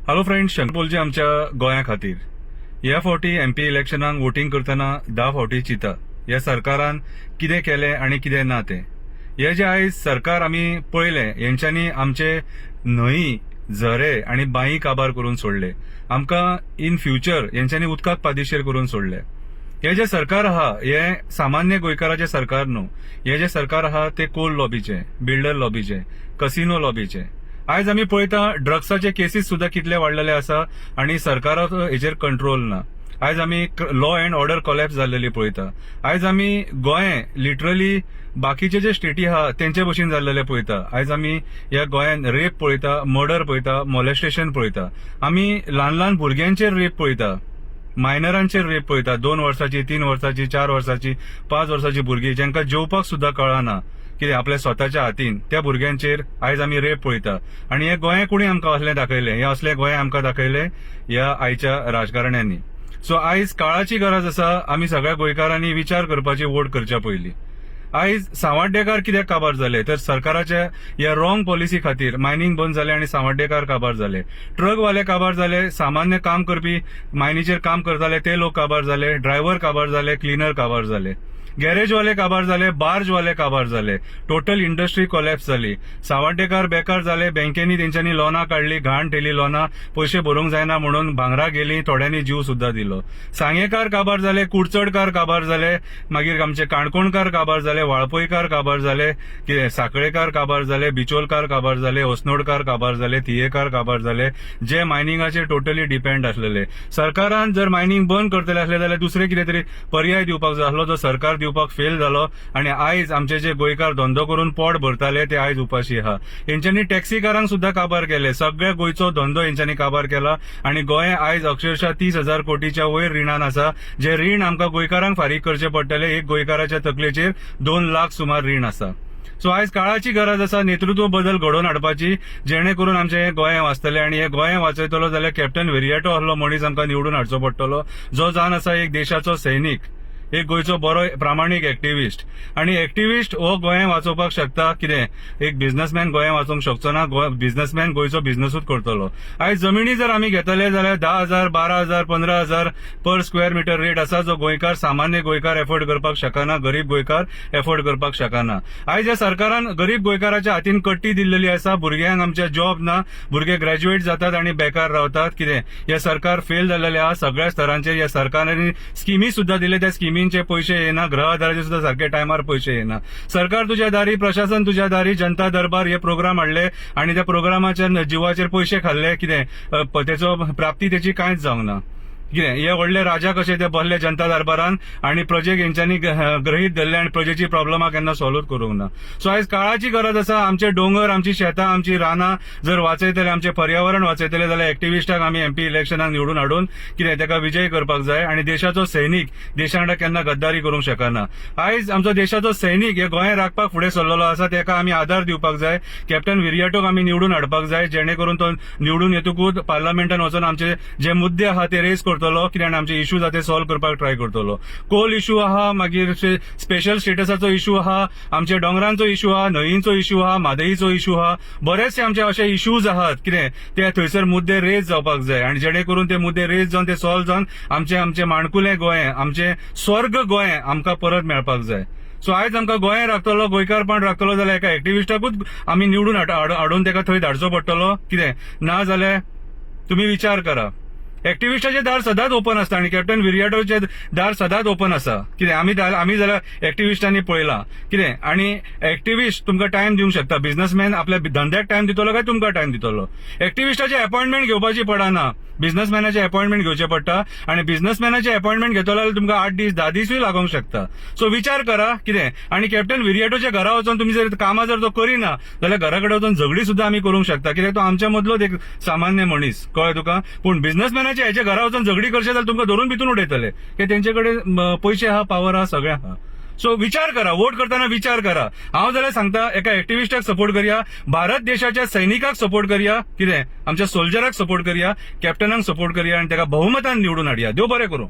Hello friends, Shankar बोलचे आमच्या गोंया खातीर ह्या फावटी एमपी इलेक्शनाक वोटिंग करतना 10 फावटी चिता ह्या सरकारान कितें केलें आनी कितें ना तें. हे जे आयज सरकार आमी पळयलें हेंच्यांनी आमचे न्हंय, झरे आनी बांय काबार करून सोडले. आमकां इन फ्युचर हेंच्यांनी उदकाक पादेशीर करून सोडले. हे जे सरकार आहा हे सामान्य गोंयकाराचे सरकार न्हू. हे जे सरकार आहा ते कोल लॉबीचे, बिल्डर लॉबीचे, कसिनो लॉबीचे. आयज आमी पळयता ड्रग्साचे केसीस सुद्धा कितले वाडलेले आसा आनी सरकाराचो हेचेर कंट्रोल ना. आयज आमी लॉ अँड ऑर्डर कोलॅप्स जाल्लेली पळयता. आयज आमी गोंय लिटरली बाकीचे जे स्टेटी आहा तेंचे भशेन जाल्लेले पळयता. आयज आमी ह्या गोंयान रेप पळयता, मर्डर पळयता, मॉलेस्टेशन पळयता. आमी ल्हान ल्हान भुरग्यांचेर रेप पळयता, मायनरांचेर रेप पळयता. 2 वर्साची, 3 वर्साची, 4 वर्साची, 5 वर्साची भुरगीं जांकां जेवपाक सुद्धा कळना कितें आपल्या स्वताच्या हातीन त्या भुरग्यांचेर आयज आमी रेप पळयता. आनी हे गोंय कोणी आमकां असलें दाखयलें, हे असले गोंय आमकां दाखयलें ह्या आयच्या राजकारण्यांनी. सो आयज काळाची गरज आसा आमी सगळ्या गोंयकारांनी विचार करपाची वोट करच्या पयलीं. आयज सावड्डेकार कित्याक काबार जाले तर सरकाराच्या ह्या रॉंग पॉलिसी खातीर मायनिंग बंद जाले आनी सावड्डेकार काबार जाले. ट्रकवाले काबार जाले, सामान्य काम करपी मायनीचेर काम करताले ते लोक काबार जाले, ड्रायव्हर काबार जाले, क्लिनर काबार जाले, गॅरेजवाले काबार जाले, बार्जवाले काबार जाले. टोटल इंडस्ट्री कोलॅप्स जाली. सावड्डेकार बेकार जाले, बँकेनी तेंच्यांनी लोनां काढली, घाण ठेली लोनां, पयशे भरूंक जायना म्हणून भांगरां गेली, थोड्यांनी जीव सुद्धा दिलो. सांगेकार काबार जाले, कुडचडकार काबार जाले, मागीर आमचे काणकोणकार काबार जाले, वाळपयकार काबार जाले, कितें साखळेकार काबार जाले, बिचोलकार काबार जाले, osnodकार काबार जाले, तियेकार काबार जाले, जे मायनिंगाचेर टोटली डिपेंड आसलेले. सरकारान जर मायनिंग बंद करतले आसले जाल्यार दुसरे कितें तरी पर्याय दिवपाक जाय आसलो, जो सरकार दिवपाक फेल जालो. आनी आयज आमचे जे गोंयकार धंदो करून पोट भरताले ते आयज उपाशी आहा. हेंच्यांनी टॅक्सीकारांक सुद्धा काबार केले, सगळ्या गोंयचो धंदो हेंच्यांनी काबार केला. आनी गोंय आयज अक्षरशः 30,000 कोटीच्या वयर रिणान आसा. जे रीण आमकां गोंयकारांक फारीक करचे पडटले. एक गोंयकाराच्या तकलेचेर 2 लाख सुमार रीण आसा. सो आयज काळाची गरज आसा नेतृत्व बदल घडोवन हाडपाची, जेणे करून आमचे हे गोंय वाचतले. आनी हे गोंय वाचयतलो जाल्यार कॅप्टन विरियाटो असलो मनीस आमकां निवडून हाडचो पडटलो, जो जावन आसा एक देशाचो सैनीक, एक गोंयचो बरो प्रामाणीक एक्टिव्हिस्ट. आनी एक्टिव्हिस्ट हो गोंय वाचोवपाक शकता. कितें एक बिझनेसमॅन गोंय वाचोवंक शकचो ना. बिझनेसमॅन गोंयचो बिझनेसूच करतलो. आयज जमिनी जर आमी घेतले जाल्यार 10,000, 12,000, 15,000 पर स्क्वेअर मिटर रेट आसा, जो गोंयकार सामान्य गोंयकार एफोर्ड करपाक शकना, गरीब गोंयकार एफोर्ड करपाक शकना. आयज ह्या सरकारान गरीब गोंयकाराच्या हातीन कट्टी दिल्लेली आसा. भुरग्यांक आमच्या जॉब ना, भुरगे ग्रॅज्युएट जातात आनी बेकार रावतात. कितें हे सरकार फेल जाल्लेले आहा सगळ्या स्तरांचेर. ह्या सरकारांनी स्किमी सुद्धा दिले, त्या स्किमींचे पैसे येना, ग्रह आधाराचे सुद्धा सारखे टायमार पैसे येना. सरकार तुझ्या दारी, प्रशासन तुझ्या दारी, जनता दरबार हे प्रोग्राम हाडले आनी त्या प्रोग्रामाच्या जीवाचेर पैसे खाल्ले. कितें तेचो प्राप्ती त्याची कांयच जावंक ना. कितें हे व्हडले राजा कशे ते बसले जनता दरबारान आनी प्रजेक हेंच्यांनी ग्रहीत धरले आनी प्रजेची प्रॉब्लमा केन्ना सॉल्व करूंक ना. सो आयज काळाची गरज आसा. आमचे डोंगर, आमची शेतां, आमची रानां जर वाचयतले, आमचे पर्यावरण वाचयतले जाल्यार एक्टिव्हिस्टाक आमी एमपी इलेक्शनाक निवडून हाडून कितें तेका विजय करपाक जाय. आनी देशाचो सैनीक देशा वांगडा केन्ना गद्दारी करूंक शकना. आयज आमचो देशाचो सैनीक हे गोंय राखपाक फुडें सरलेलो आसा, तेका आमी आदार दिवपाक जाय. कॅप्टन विरियाटोक आमी निवडून हाडपाक जाय, जेणे करून तो निवडून येतकूच पार्लमेंटान वचून आमचे जे मुद्दे आहा ते रेज करतलो, कित्याक आमचे इश्यूज आहा ते सॉल्व करपाक ट्राय करतलो. कोल इश्यू आहा, मागीर स्पेशल स्टेटसाचो इश्यू आहा, आमचे दोंगरांचो इश्यू आहा, न्हंयीचो इश्यू आहा, मादईचो इश्यू आहा. बरेचसे आमचे असे इश्यूज आहात कितें ते थंयसर मुद्दे रेज जावपाक जाय. आनी जेणे करून ते मुद्दे रेज जावन ते सॉल्व जावन आमचे माणकुलें गोंय, आमचे स्वर्ग गोंय आमकां परत मेळपाक जाय. सो आयज आमकां गोंय राखतलो, गोंयकारपण राखतलो जाल्यार एका एक्टिव्हिस्टाकूच आमी निवडून हाडून तेका थंय धाडचो पडटलो. कितें ना जाल्यार तुमी विचार करा. एक्टिव्हिस्टाचे दार सदांच ओपन आसता आनी कॅप्टन विरियाटोचे दार सदांच ओपन आसा. कितें आमी जाल्यार एक्टिव्हिस्टांनी पळयलां. कितें आनी एक्टिव्हिस्ट तुमकां टायम दिवंक शकता. बिझनेसमॅन आपल्या धंद्याक टायम दितलो काय तुमकां टायम दितलो. एक्टिव्हिस्टाचे अपॉइंटमेंट घेवपाची पडना, बिझनेसमॅनाचे अपॉइंटमेंट घेवचे पडटा. आनी बिझनेसमॅनाचे अपॉइंटमेंट घेतलो जाल्यार तुमकां 8 दीस 10 दिसूय लागोंक शकता. सो विचार करा. कितें आनी कॅप्टन विरियाटोच्या घरा वचून तुमी जर कामां जर तो करिना जाल्यार घरा कडेन वचून झगडी सुद्धा आमी करूंक शकता. कित्याक तो आमच्या मदलोच एक सामान्य मनीस, कळ्ळें तुका. पूण बिझनेसमॅनाच्या हेच्या घरा वचून झगडी करचे जाल्यार तुमकां धरून भितून उडयतले. की तेंचे कडेन पयशे आहा, पावर आहा, सगळें आहा. सो विचार करा, वोट करताना विचार करा. हांव जाल्यार सांगता एका एक्टिव्हिस्टाक सपोर्ट करया, भारत देशाच्या सैनिकाक सपोर्ट करया, कितें आमच्या सोल्जराक सपोर्ट करया, कॅप्टनाक सपोर्ट करया आनी तेका बहुमतान निवडून हाडया. देव बरें करूं.